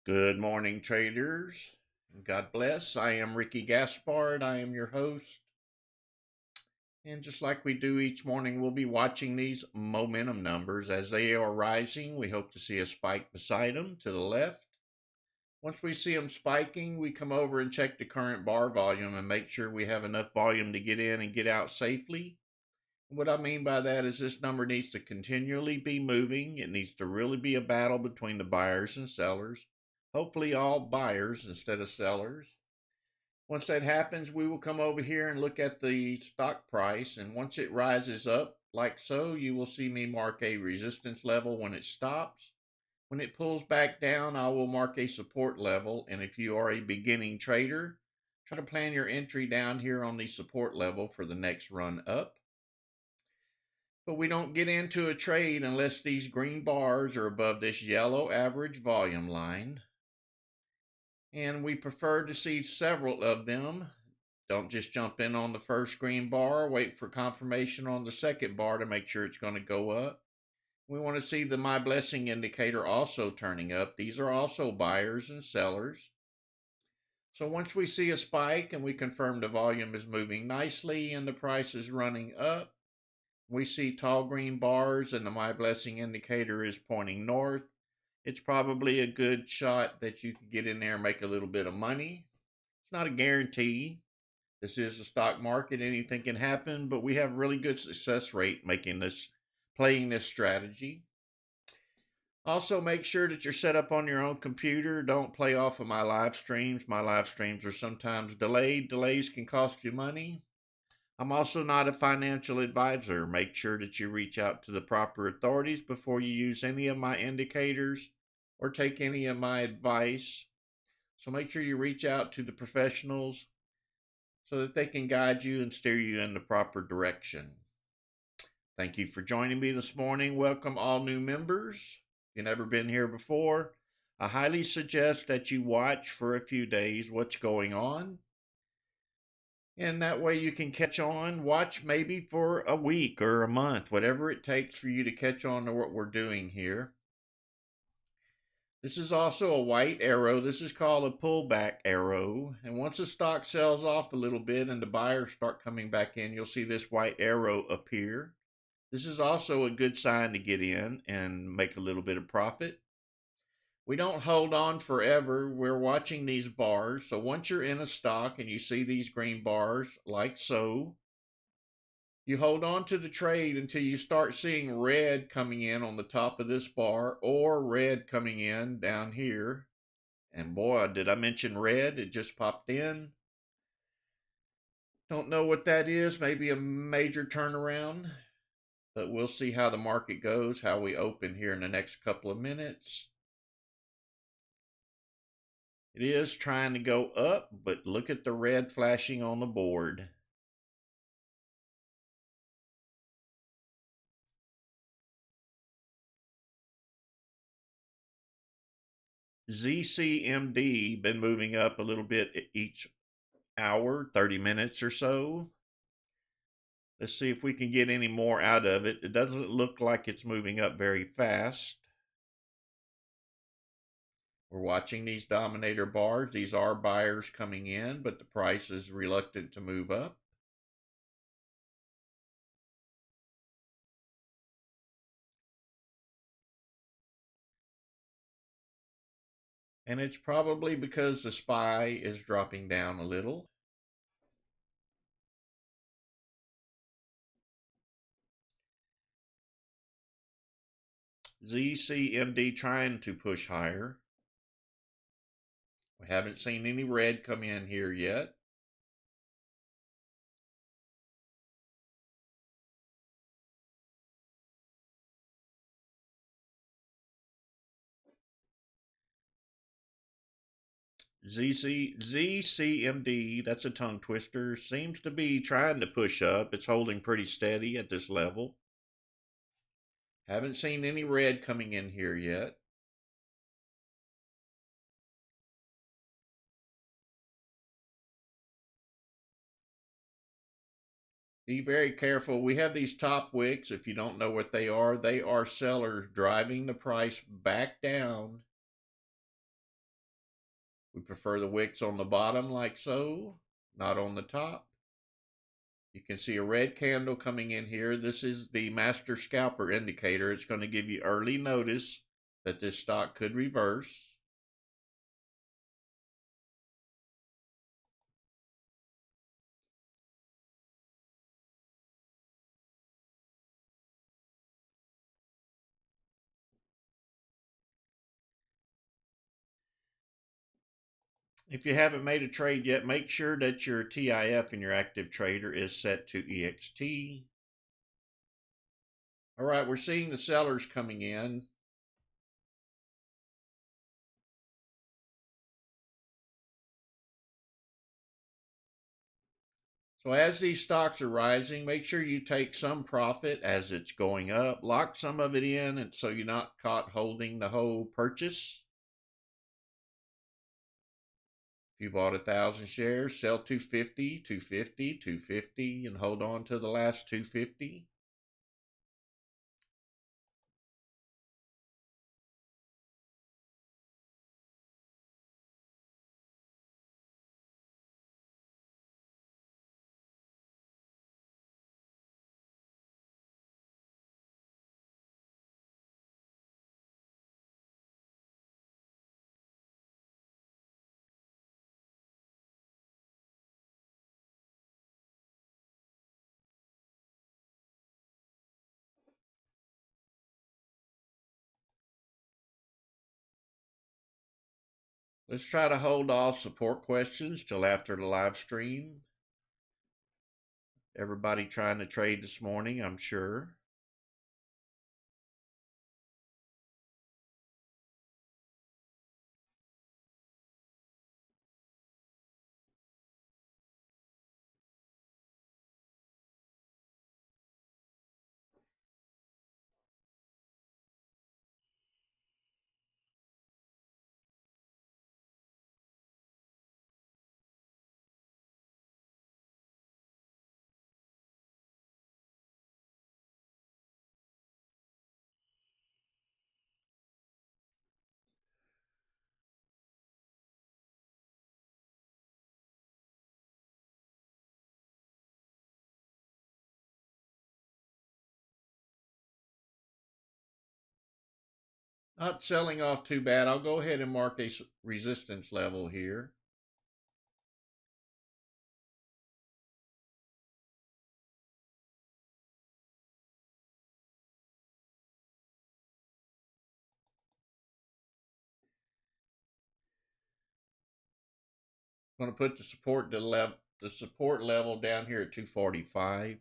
Good morning, traders. God bless. I am Ricky Gaspard. I am your host. And just like we do each morning, we'll be watching these momentum numbers. As they are rising, we hope to see a spike beside them to the left. Once we see them spiking, we come over and check the current bar volume and make sure we have enough volume to get in and get out safely. What I mean by that is this number needs to continually be moving. It needs to really be a battle between the buyers and sellers. Hopefully all buyers instead of sellers. Once that happens, we will come over here and look at the stock price. And once it rises up like so, you will see me mark a resistance level when it stops. When it pulls back down, I will mark a support level. And if you are a beginning trader, try to plan your entry down here on the support level for the next run up. But we don't get into a trade unless these green bars are above this yellow average volume line. And we prefer to see several of them. Don't just jump in on the first green bar. Wait for confirmation on the second bar to make sure it's going to go up. We want to see the My Blessing indicator also turning up. These are also buyers and sellers. So once we see a spike and we confirm the volume is moving nicely and the price is running up, we see tall green bars and the My Blessing indicator is pointing north. It's probably a good shot that you can get in there and make a little bit of money. It's not a guarantee. This is the stock market. Anything can happen, but we have really good success rate playing this strategy. Also, make sure that you're set up on your own computer. Don't play off of my live streams. My live streams are sometimes delayed. Delays can cost you money. I'm also not a financial advisor. Make sure that you reach out to the proper authorities before you use any of my indicators or take any of my advice. So make sure you reach out to the professionals so that they can guide you and steer you in the proper direction. Thank you for joining me this morning. Welcome all new members. If you've never been here before, I highly suggest that you watch for a few days what's going on. And that way you can catch on, watch maybe for a week or a month, whatever it takes for you to catch on to what we're doing here. This is also a white arrow. This is called a pullback arrow. And once the stock sells off a little bit and the buyers start coming back in, you'll see this white arrow appear. This is also a good sign to get in and make a little bit of profit. We don't hold on forever. We're watching these bars. So once you're in a stock and you see these green bars like so, you hold on to the trade until you start seeing red coming in on the top of this bar or red coming in down here. And boy, did I mention red? It just popped in. Don't know what that is. Maybe a major turnaround. But we'll see how the market goes, how we open here in the next couple of minutes. It is trying to go up, but look at the red flashing on the board. ZCMD been moving up a little bit each hour, 30 minutes or so. Let's see if we can get any more out of it. It doesn't look like it's moving up very fast. We're watching these dominator bars. These are buyers coming in, but the price is reluctant to move up. And it's probably because the SPY is dropping down a little. ZCMD trying to push higher. We haven't seen any red come in here yet. ZCMD, that's a tongue twister, seems to be trying to push up. It's holding pretty steady at this level. Haven't seen any red coming in here yet. Be very careful. We have these top wicks. If you don't know what they are sellers driving the price back down prefer the wicks on the bottom like so, not on the top. You can see a red candle coming in here. This is the master scalper indicator. It's going to give you early notice that this stock could reverse. If you haven't made a trade yet, make sure that your TIF in your active trader is set to EXT. All right, we're seeing the sellers coming in. So as these stocks are rising, make sure you take some profit as it's going up. Lock some of it in and so you're not caught holding the whole purchase. If you bought 1,000 shares, sell 250, 250, 250, and hold on to the last 250. Let's try to hold off support questions till after the live stream. Everybody trying to trade this morning, I'm sure. Not selling off too bad. I'll go ahead and mark a resistance level here. I'm going to put the support level down here at 245.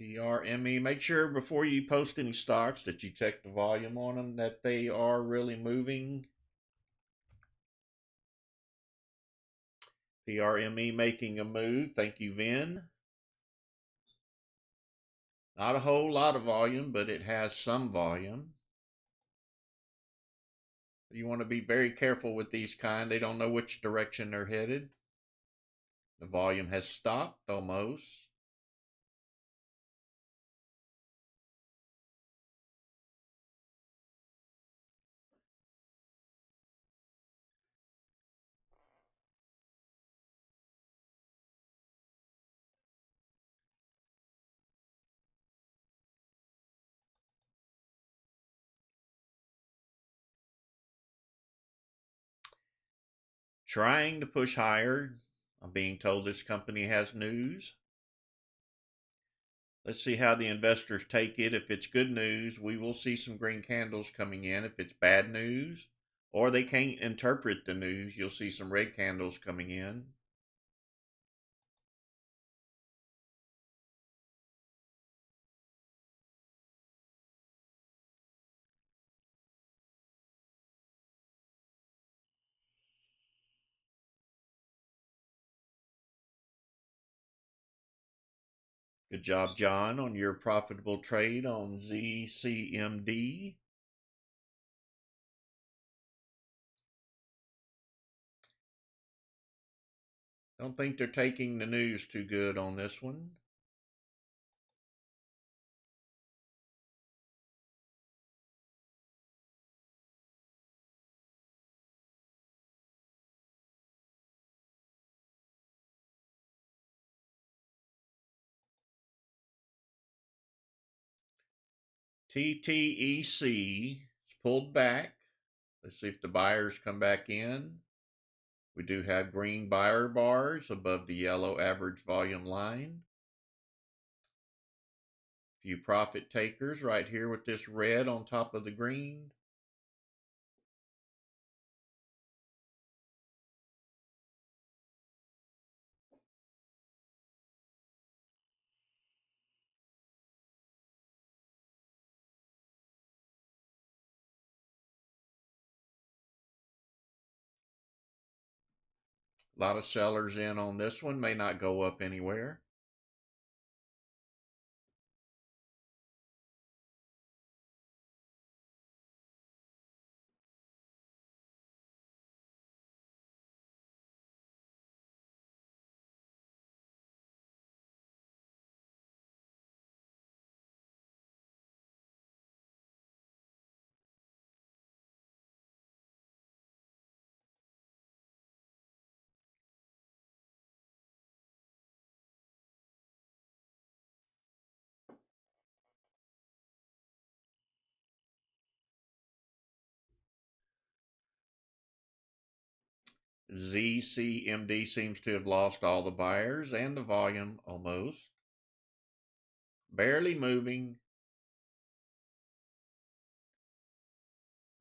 PRME. Make sure before you post any stocks that you check the volume on them, that they are really moving. PRME making a move. Thank you, Vin. Not a whole lot of volume, but it has some volume. You want to be very careful with these kind. They don't know which direction they're headed. The volume has stopped almost. Trying to push higher. I'm being told this company has news. Let's see how the investors take it. If it's good news, we will see some green candles coming in. If it's bad news, or they can't interpret the news, you'll see some red candles coming in. Good job, John, on your profitable trade on ZCMD. Don't think they're taking the news too good on this one. TTEC is pulled back. Let's see if the buyers come back in. We do have green buyer bars above the yellow average volume line. Few profit takers right here with this red on top of the green. A lot of sellers in on this one, may not go up anywhere. ZCMD seems to have lost all the buyers and the volume almost. Barely moving.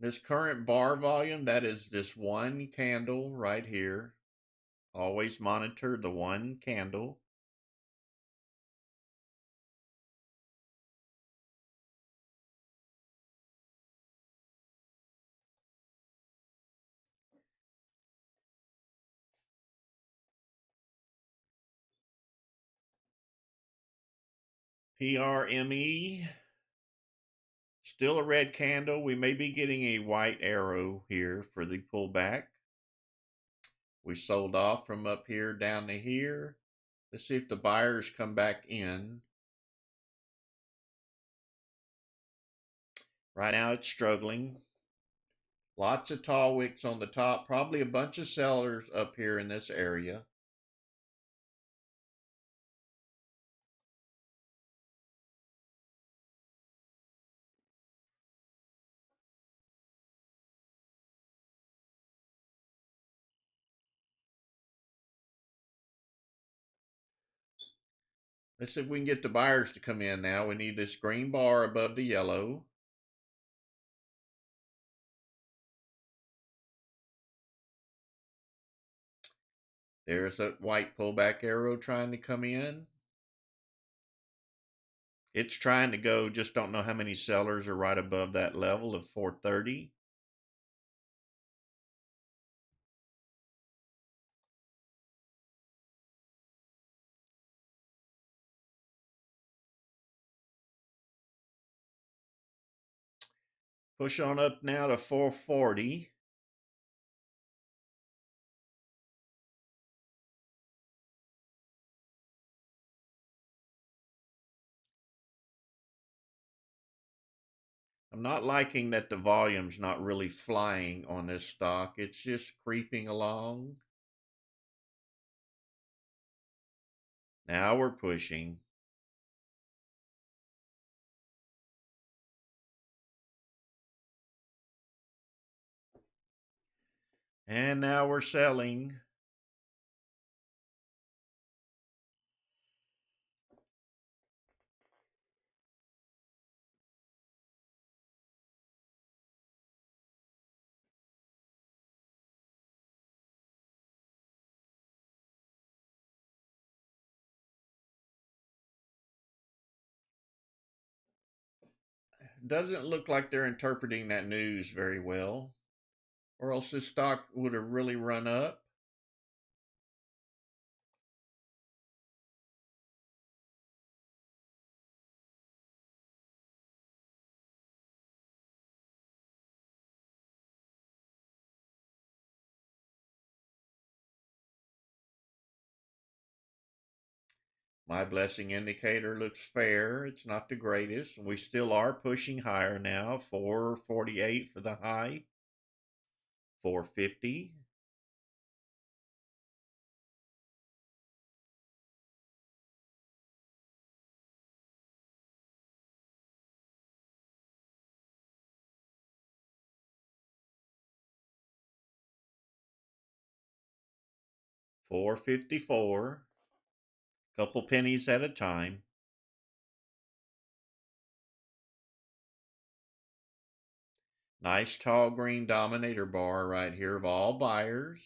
This current bar volume, that is this one candle right here. Always monitor the one candle. PRME, still a red candle. We may be getting a white arrow here for the pullback. We sold off from up here down to here. Let's see if the buyers come back in. Right now it's struggling. Lots of tall wicks on the top. Probably a bunch of sellers up here in this area. Let's see if we can get the buyers to come in now. We need this green bar above the yellow. There's that white pullback arrow trying to come in. It's trying to go, just don't know how many sellers are right above that level of 430. Push on up now to 440. I'm not liking that the volume's not really flying on this stock. It's just creeping along. Now we're pushing. And now we're selling. Doesn't look like they're interpreting that news very well, or else this stock would have really run up. My blessing indicator looks fair. It's not the greatest. We still are pushing higher now. 448 for the high. 450. 454. Couple pennies at a time. Nice tall green dominator bar right here of all buyers.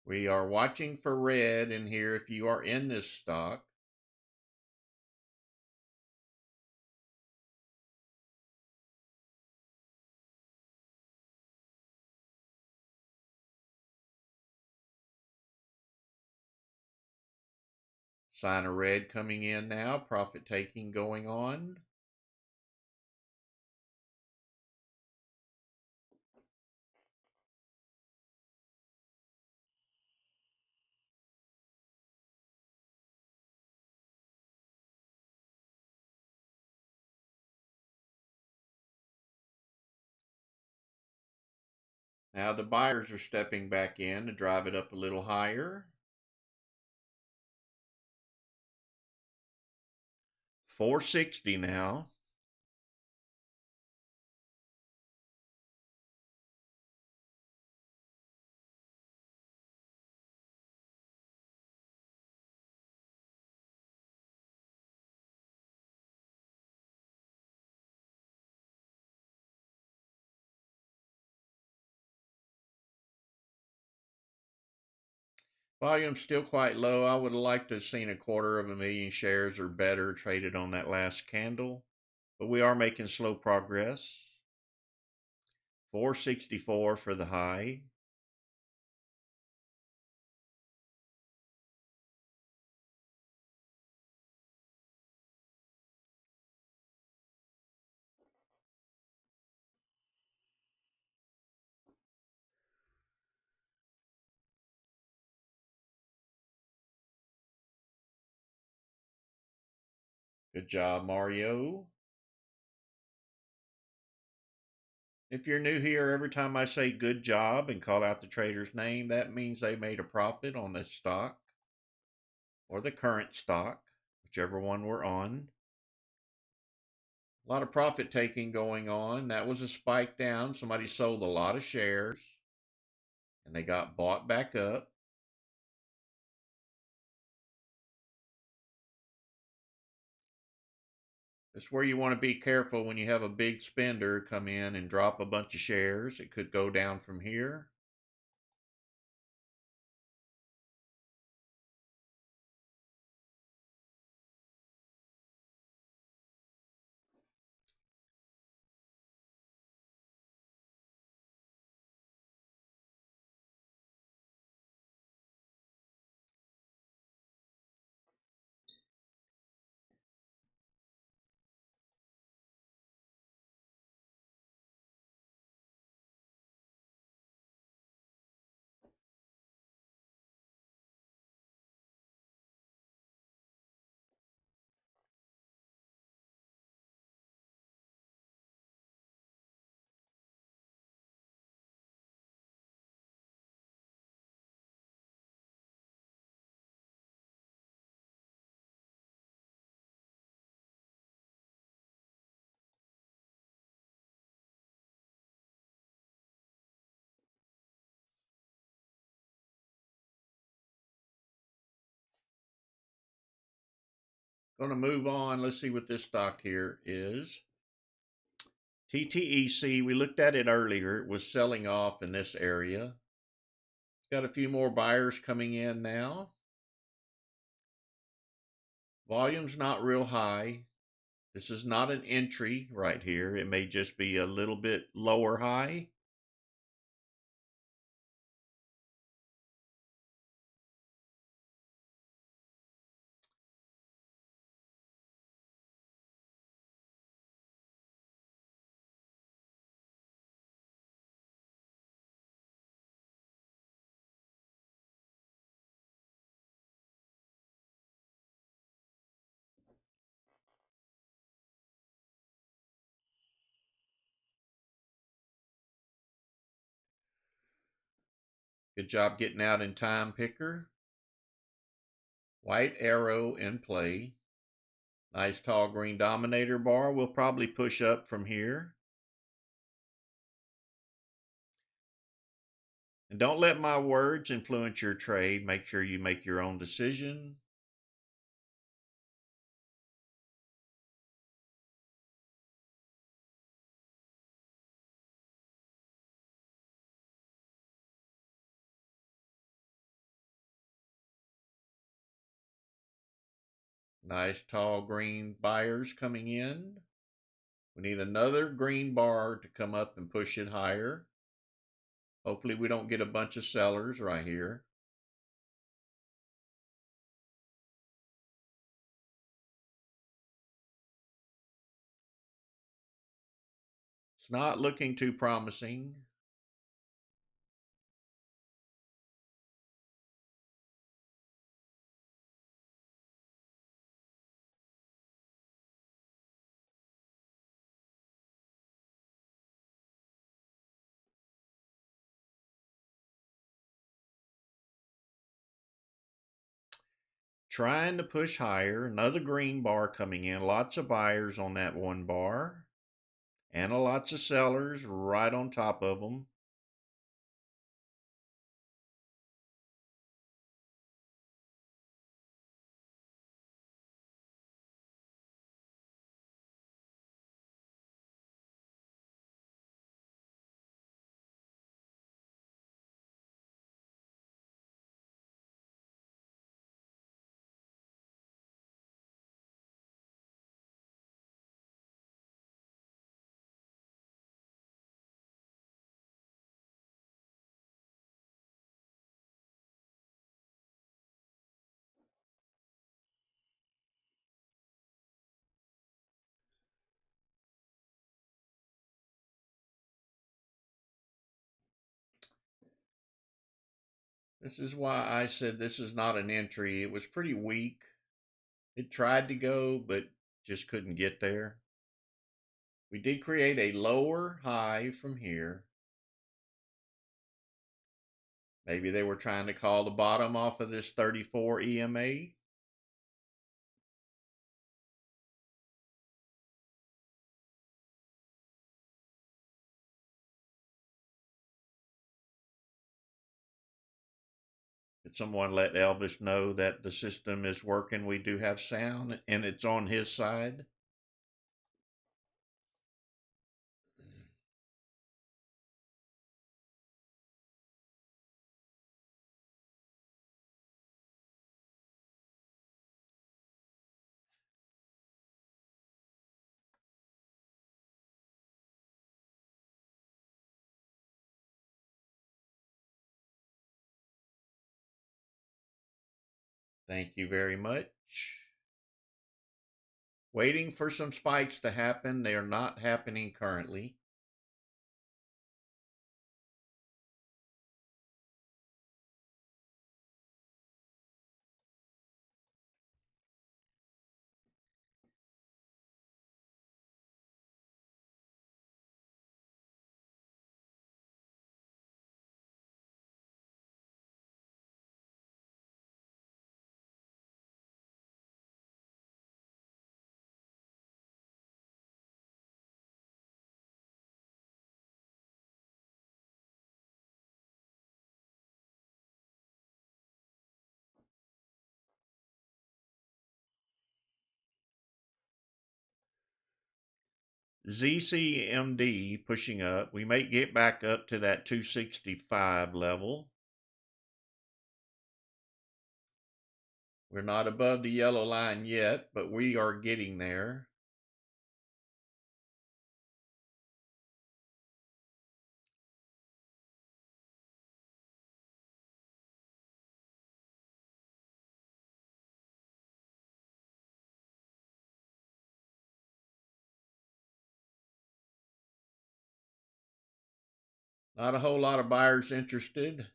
We are watching for red in here if you are in this stock. Sign of red coming in now. Profit taking going on. Now the buyers are stepping back in to drive it up a little higher. 460 now. Volume still quite low. I would have liked to have seen 250,000 shares or better traded on that last candle, but we are making slow progress. 464 for the high. Good job, Mario. If you're new here, every time I say good job and call out the trader's name, that means they made a profit on this stock or the current stock, whichever one we're on. A lot of profit taking going on. That was a spike down. Somebody sold a lot of shares and they got bought back up. It's where you want to be careful when you have a big spender come in and drop a bunch of shares. It could go down from here. Going to move on. Let's see what this stock here is. TTEC, we looked at it earlier. It was selling off in this area. It's got a few more buyers coming in now. Volume's not real high. This is not an entry right here. It may just be a little bit lower high. Good job getting out in time, Picker. White arrow in play. Nice tall green dominator bar. We'll probably push up from here. And don't let my words influence your trade. Make sure you make your own decision. Nice tall green buyers coming in. We need another green bar to come up and push it higher. Hopefully we don't get a bunch of sellers right here. It's not looking too promising. Trying to push higher. Another green bar coming in. Lots of buyers on that one bar. And lots of sellers right on top of them. This is why I said this is not an entry. It was pretty weak. It tried to go, but just couldn't get there. We did create a lower high from here. Maybe they were trying to call the bottom off of this 34 EMA. Did someone let Elvis know that the system is working? We do have sound and it's on his side. Thank you very much. Waiting for some spikes to happen. They are not happening currently. ZCMD pushing up. We may get back up to that 265 level. We're not above the yellow line yet, but we are getting there. Not a whole lot of buyers interested.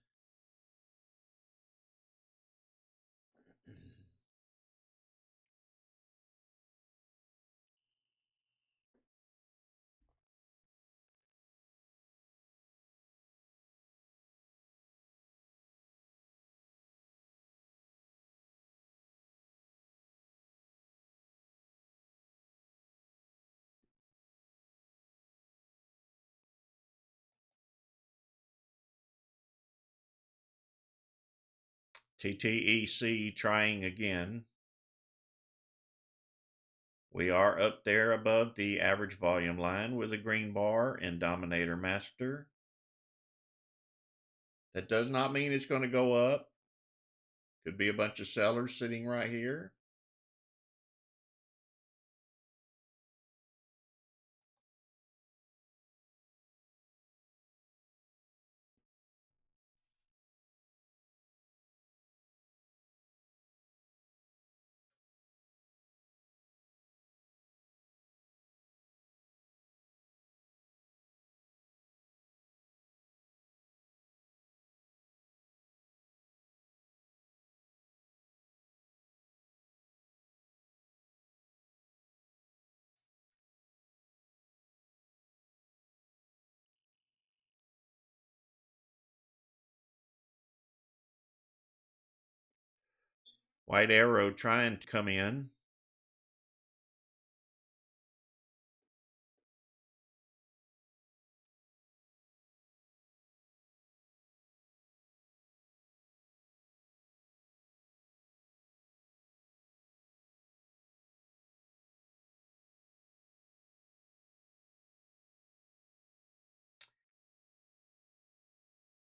TTEC trying again. We are up there above the average volume line with a green bar and Dominator Master. That does not mean it's going to go up. Could be a bunch of sellers sitting right here. White arrow trying to come in.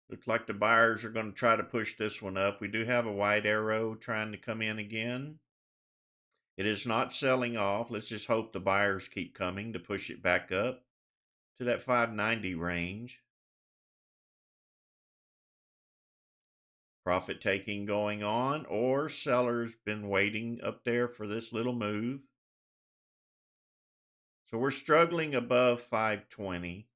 Looks like the buyers are going to try to push this one up. We do have a white arrow trying to come in again. It is not selling off. Let's just hope the buyers keep coming to push it back up to that 590 range. Profit taking going on, or sellers been waiting up there for this little move. So we're struggling above 520.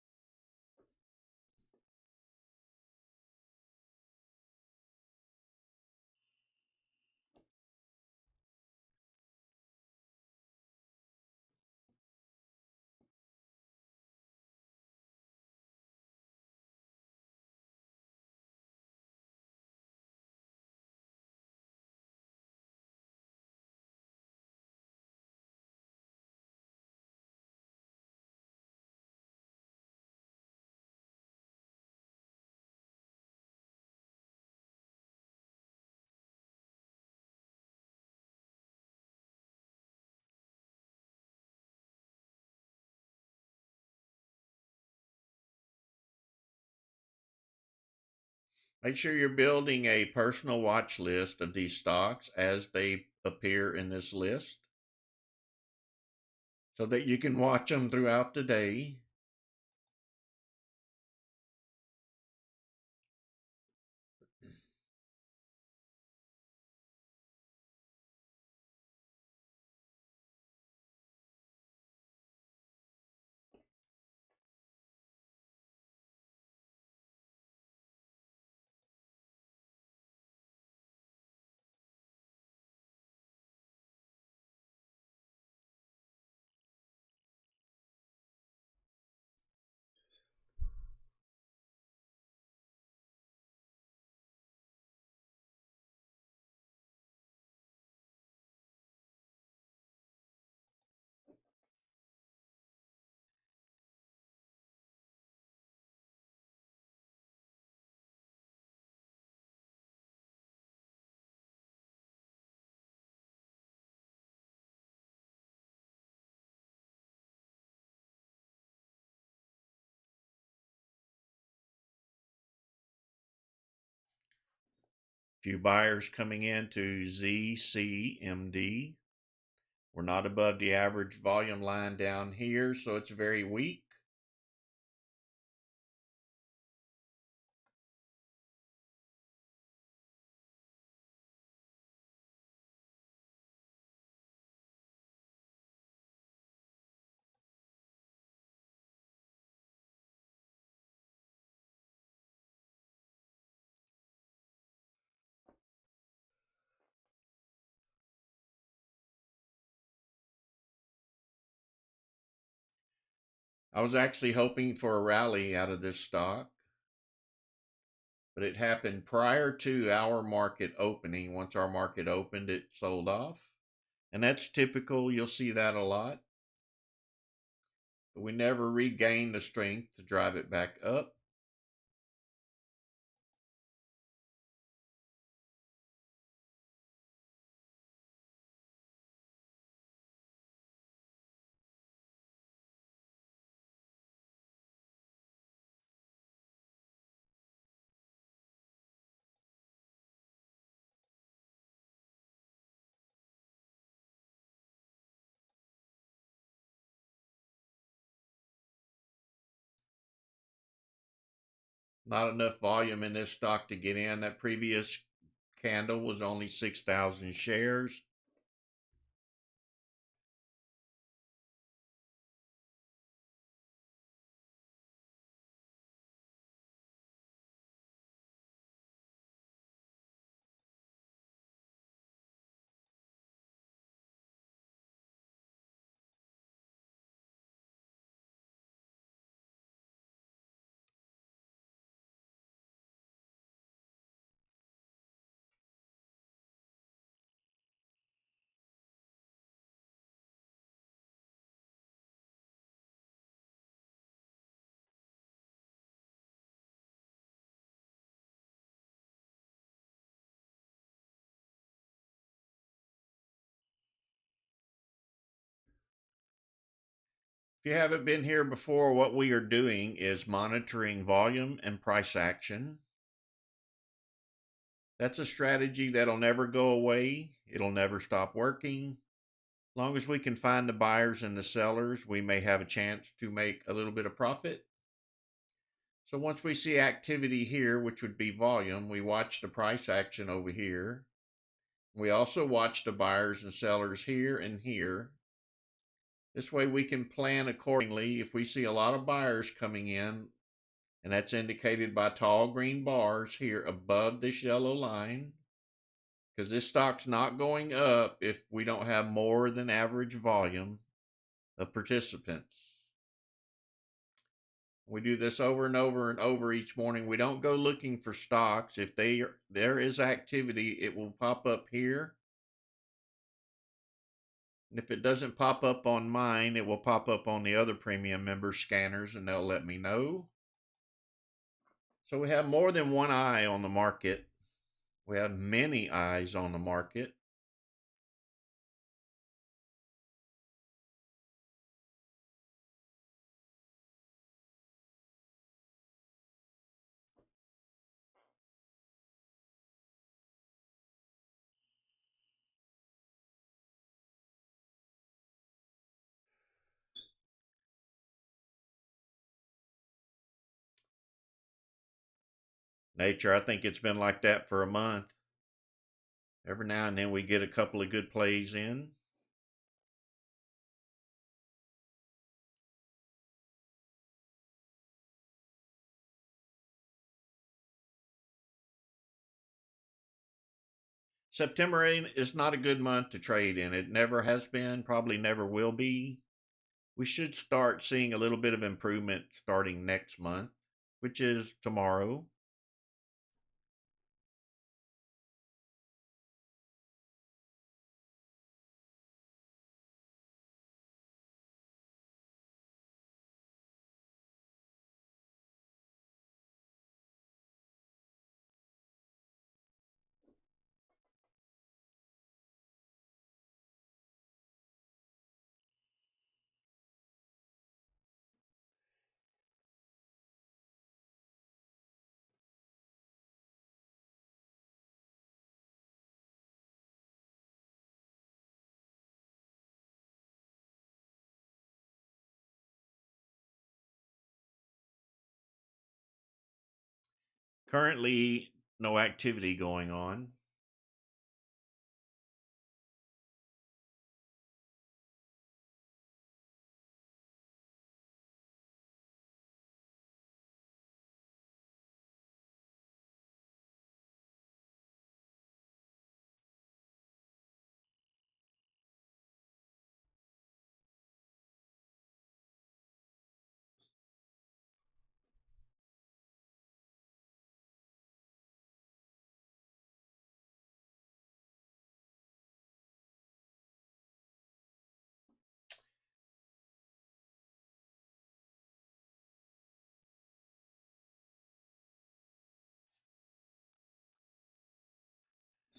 Make sure you're building a personal watch list of these stocks as they appear in this list so that you can watch them throughout the day. Few buyers coming into ZCMD. We're not above the average volume line down here, so it's very weak. I was actually hoping for a rally out of this stock, but it happened prior to our market opening. Once our market opened, it sold off. And that's typical. You'll see that a lot. But we never regained the strength to drive it back up. Not enough volume in this stock to get in. That previous candle was only 6,000 shares. If you haven't been here before, what we are doing is monitoring volume and price action. That's a strategy that'll never go away. It'll never stop working. As long as we can find the buyers and the sellers, we may have a chance to make a little bit of profit. So once we see activity here, which would be volume, we watch the price action over here. We also watch the buyers and sellers here and here. This way we can plan accordingly. If we see a lot of buyers coming in, and that's indicated by tall green bars here above this yellow line, because this stock's not going up if we don't have more than average volume of participants. We do this over and over and over each morning. We don't go looking for stocks. If there is activity, it will pop up here. And if it doesn't pop up on mine, it will pop up on the other premium member scanners, and they'll let me know. So we have more than one eye on the market. We have many eyes on the market. Nature, I think it's been like that for a month. Every now and then we get a couple of good plays in. September is not a good month to trade in. It never has been, probably never will be. We should start seeing a little bit of improvement starting next month, which is tomorrow. Currently, no activity going on.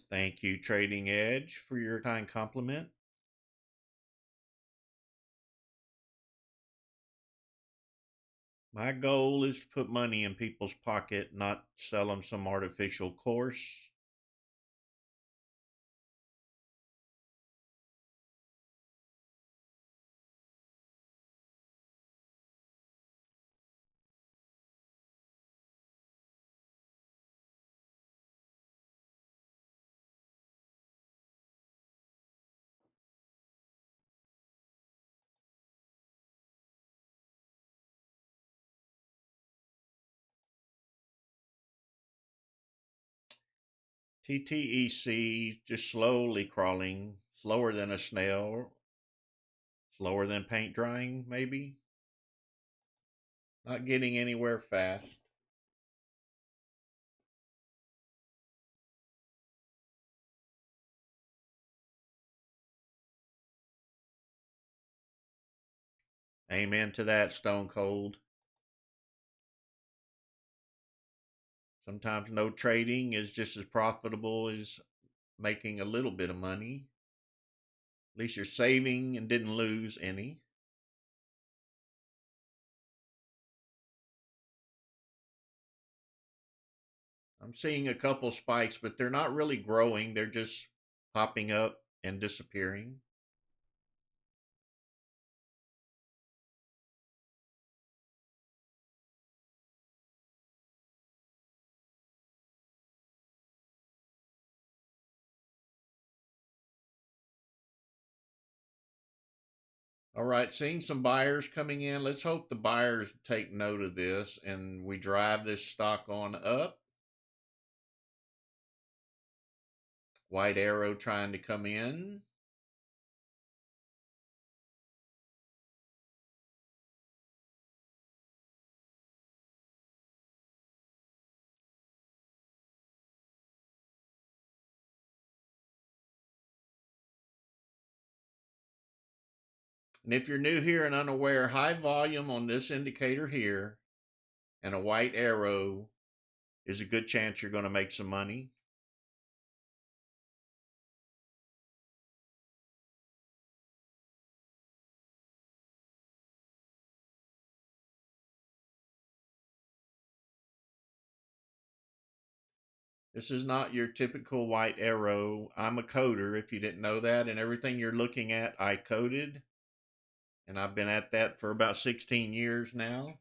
Thank you, Trading Edge, for your kind compliment. My goal is to put money in people's pocket, not sell them some artificial course. TTEC just slowly crawling, slower than a snail, slower than paint drying, maybe. Not getting anywhere fast. Amen to that, Stone Cold. Sometimes no trading is just as profitable as making a little bit of money. At least you're saving and didn't lose any. I'm seeing a couple spikes, but they're not really growing. They're just popping up and disappearing. All right, seeing some buyers coming in. Let's hope the buyers take note of this and we drive this stock on up. White arrow trying to come in. And if you're new here and unaware, high volume on this indicator here and a white arrow is a good chance you're going to make some money. This is not your typical white arrow. I'm a coder, if you didn't know that, and everything you're looking at, I coded. And I've been at that for about 16 years now.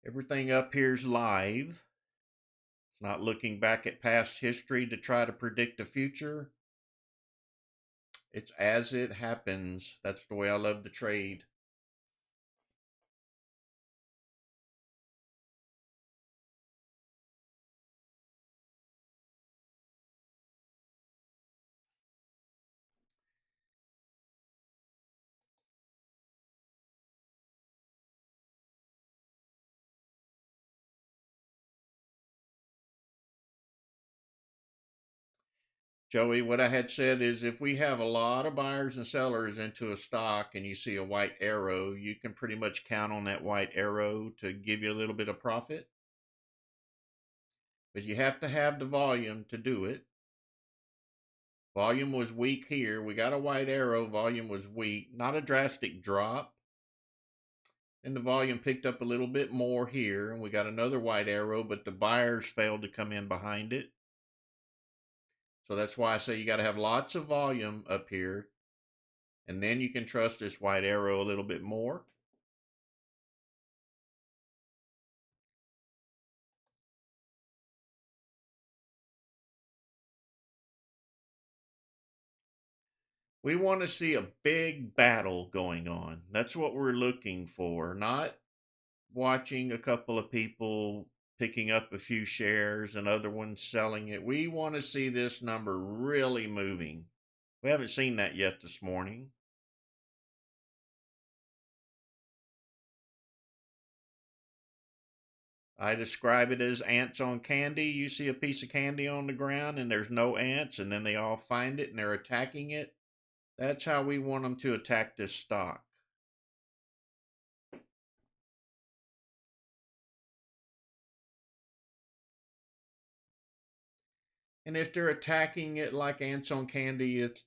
Everything up here's live. It's not looking back at past history to try to predict the future. It's as it happens. That's the way I love to trade. Joey, what I had said is if we have a lot of buyers and sellers into a stock and you see a white arrow, you can pretty much count on that white arrow to give you a little bit of profit. But you have to have the volume to do it. Volume was weak here. We got a white arrow. Volume was weak. Not a drastic drop. And the volume picked up a little bit more here. And we got another white arrow, but the buyers failed to come in behind it. So that's why I say you got to have lots of volume up here. And then you can trust this white arrow a little bit more. We want to see a big battle going on. That's what we're looking for, not watching a couple of people picking up a few shares and other ones selling it. We want to see this number really moving. We haven't seen that yet this morning. I describe it as ants on candy. You see a piece of candy on the ground and there's no ants, and then they all find it and they're attacking it. That's how we want them to attack this stock. And if they're attacking it like ants on candy, it's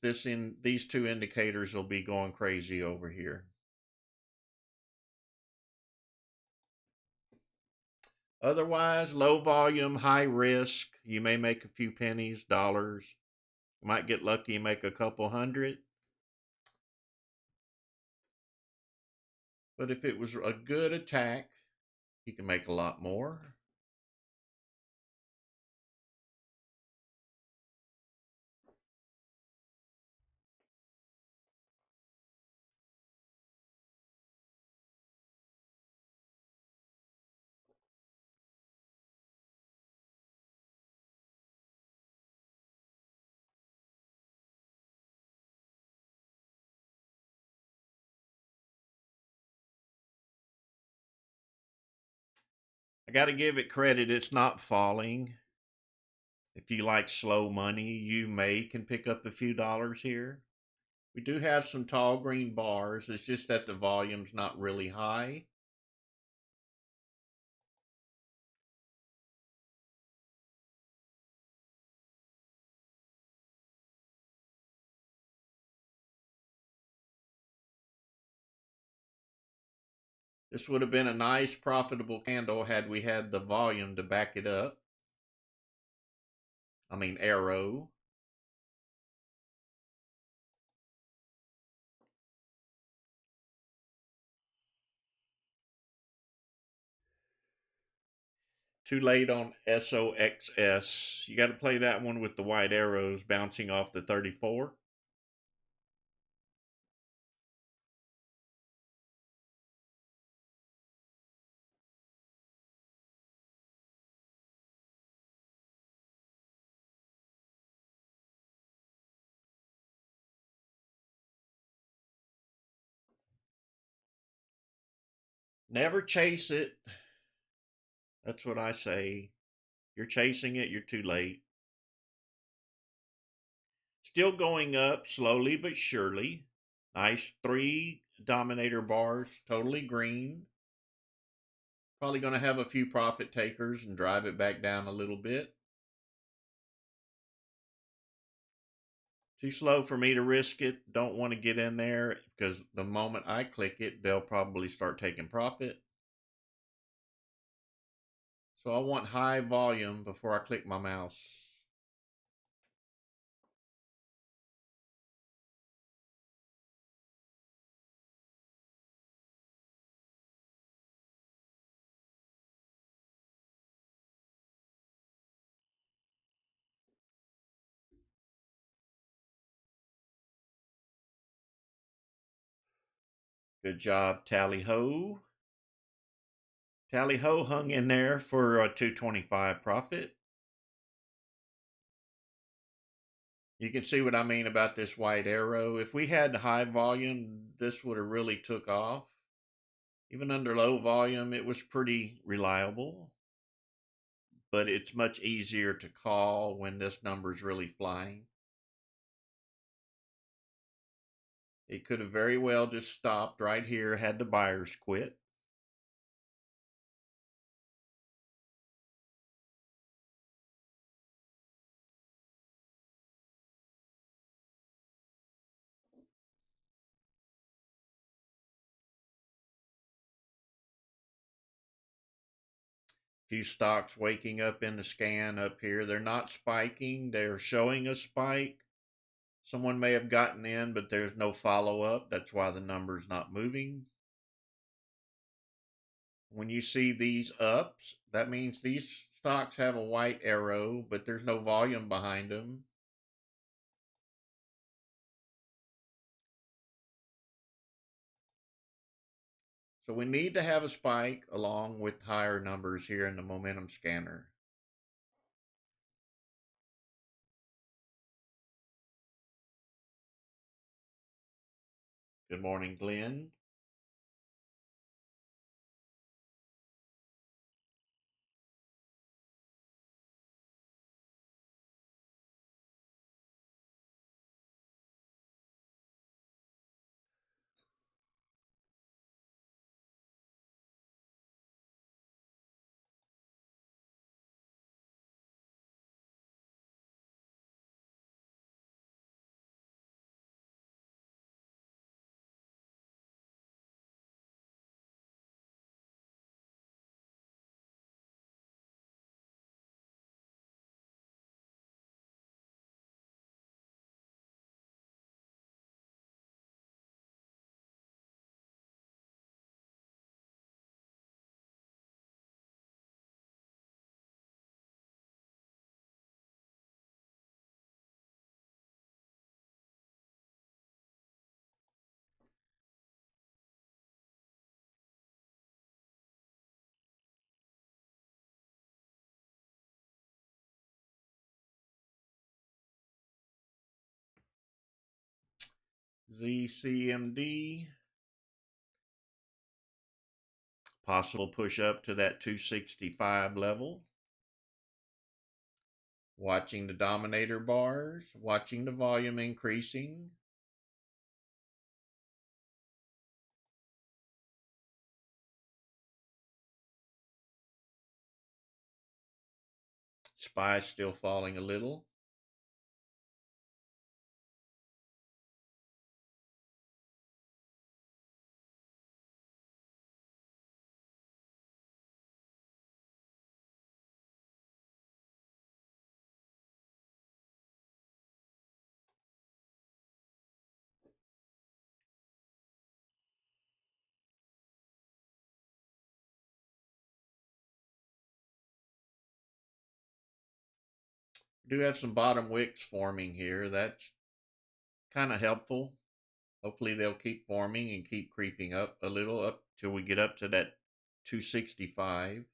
these two indicators will be going crazy over here. Otherwise, low volume, high risk. You may make a few pennies, dollars. You might get lucky and make a couple hundred. But if it was a good attack, you can make a lot more. I got to give it credit, it's not falling. If you like slow money, you can pick up a few dollars here. We do have some tall green bars. It's just that the volume's not really high. This would have been a nice profitable candle had we had the volume to back it up. I mean arrow. Too late on SOXS. You got to play that one with the white arrows bouncing off the 34. Never chase it. That's what I say. You're chasing it, you're too late. Still going up slowly but surely. Nice 3 dominator bars, totally green. Probably going to have a few profit takers and drive it back down a little bit. Too slow for me to risk it. Don't want to get in there because the moment I click it, they'll probably start taking profit. So I want high volume before I click my mouse. Good job, Tally Ho. Tally Ho hung in there for a 225 profit. You can see what I mean about this white arrow. If we had high volume, this would have really took off. Even under low volume, it was pretty reliable. But it's much easier to call when this number is really flying. It could have very well just stopped right here had the buyers quit. Few stocks waking up in the scan up here. They're not spiking. They're showing a spike. Someone may have gotten in, but there's no follow-up. That's why the number's not moving. When you see these ups, that means these stocks have a white arrow, but there's no volume behind them. So we need to have a spike along with higher numbers here in the momentum scanner. Good morning, Glenn. ZCMD. Possible push up to that 265 level. Watching the dominator bars, watching the volume increasing. SPY still falling a little. Do have some bottom wicks forming here. That's kind of helpful. Hopefully they'll keep forming and keep creeping up a little up till we get up to that 265.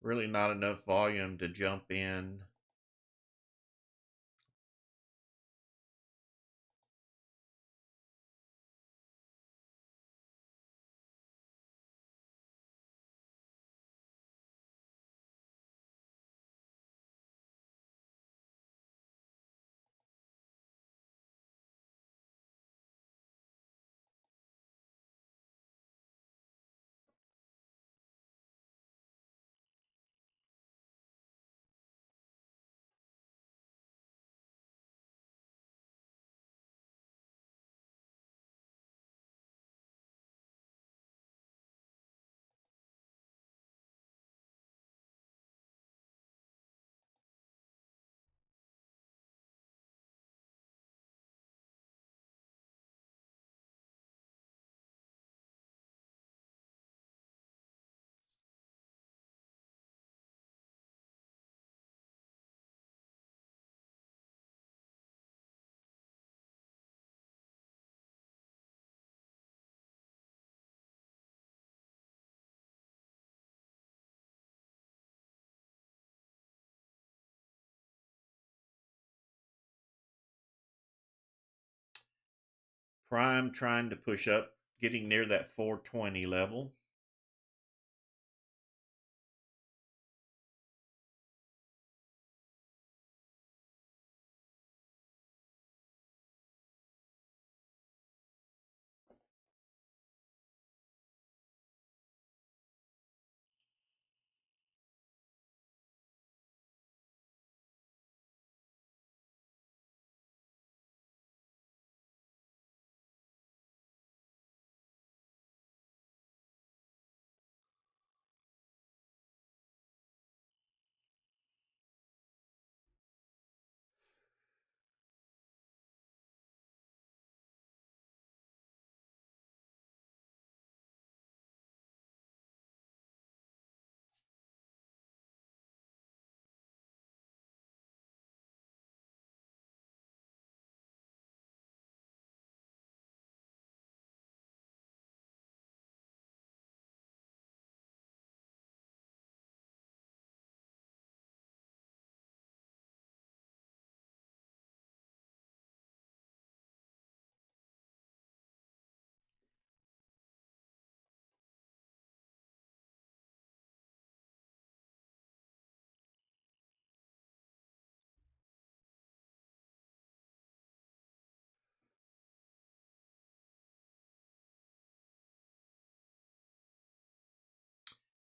Really not enough volume to jump in. Prime trying to push up, getting near that 420 level.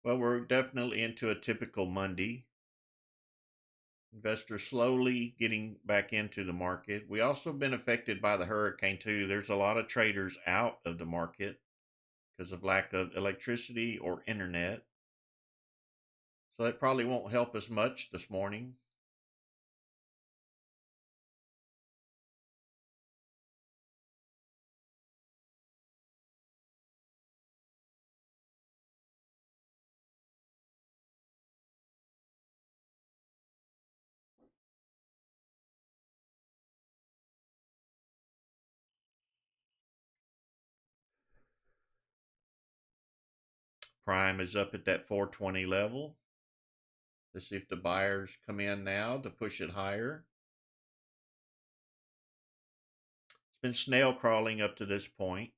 Well, we're definitely into a typical Monday. Investors slowly getting back into the market. We also been affected by the hurricane too. There's a lot of traders out of the market because of lack of electricity or internet. So that probably won't help us much this morning. Prime is up at that 420 level. Let's see if the buyers come in now to push it higher. It's been snail crawling up to this point.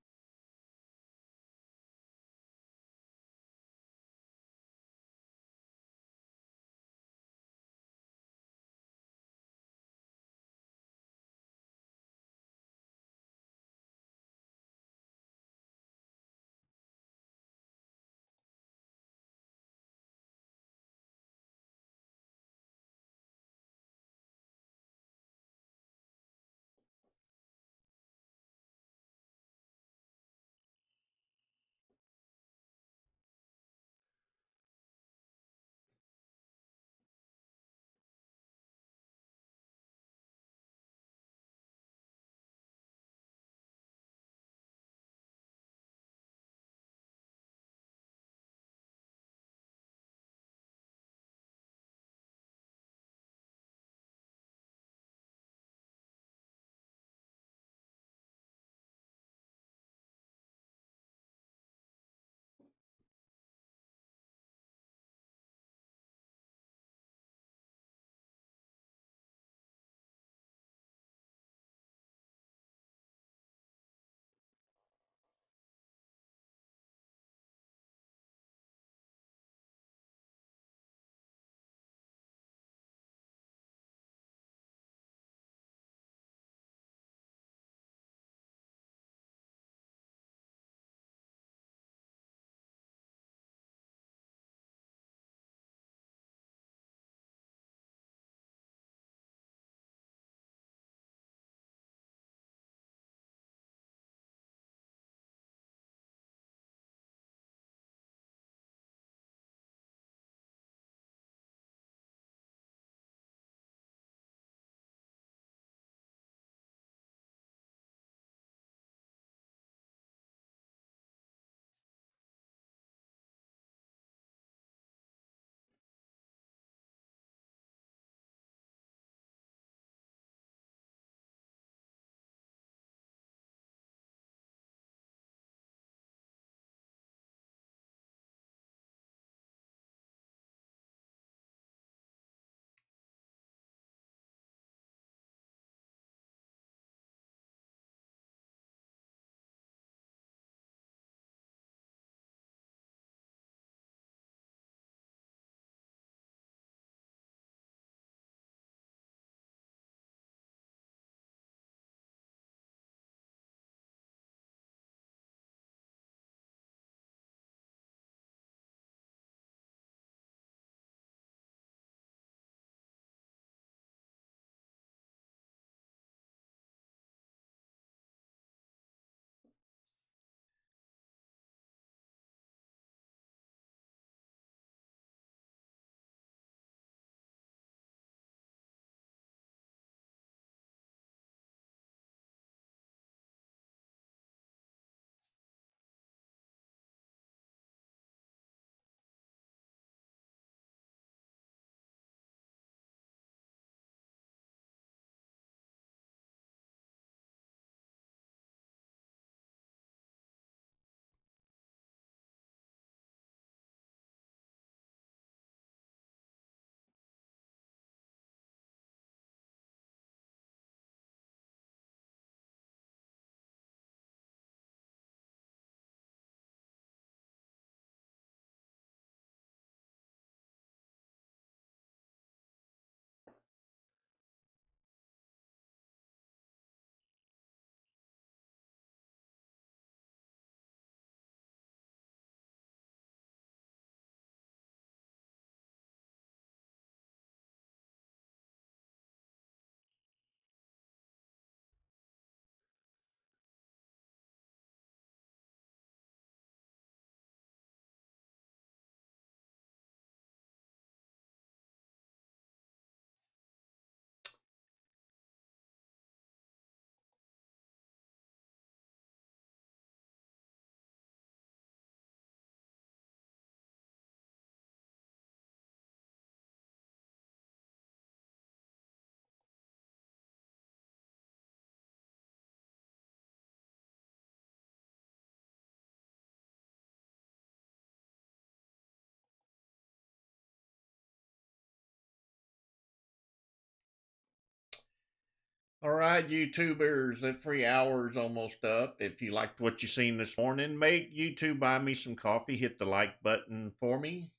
All right, YouTubers, that free hour is almost up. If you liked what you seen this morning, make YouTube buy me some coffee. Hit the like button for me.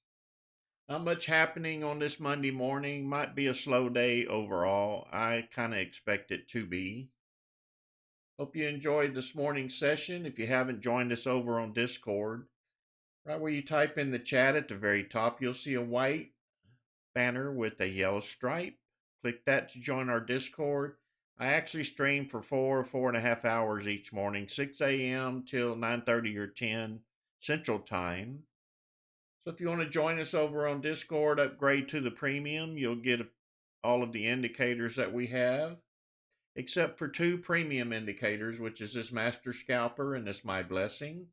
Not much happening on this Monday morning. Might be a slow day overall. I kind of expect it to be. Hope you enjoyed this morning's session. If you haven't joined us over on Discord, right where you type in the chat at the very top, you'll see a white banner with a yellow stripe. Click that to join our Discord. I actually stream for 4.5 hours each morning, 6 a.m. till 9:30 or 10 Central Time. So if you want to join us over on Discord, upgrade to the premium, you'll get all of the indicators that we have, except for two premium indicators, which is this Master Scalper and this My Blessing.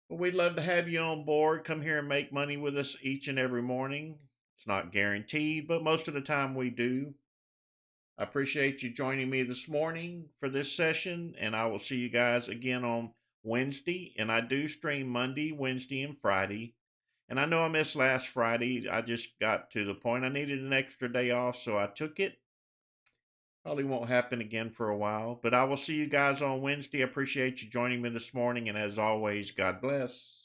But we'd love to have you on board. Come here and make money with us each and every morning. It's not guaranteed, but most of the time we do. I appreciate you joining me this morning for this session, and I will see you guys again on Wednesday. And I do stream Monday, Wednesday, and Friday. And I know I missed last Friday. I just got to the point I needed an extra day off, so I took it. Probably won't happen again for a while, but I will see you guys on Wednesday. I appreciate you joining me this morning, and as always, God bless.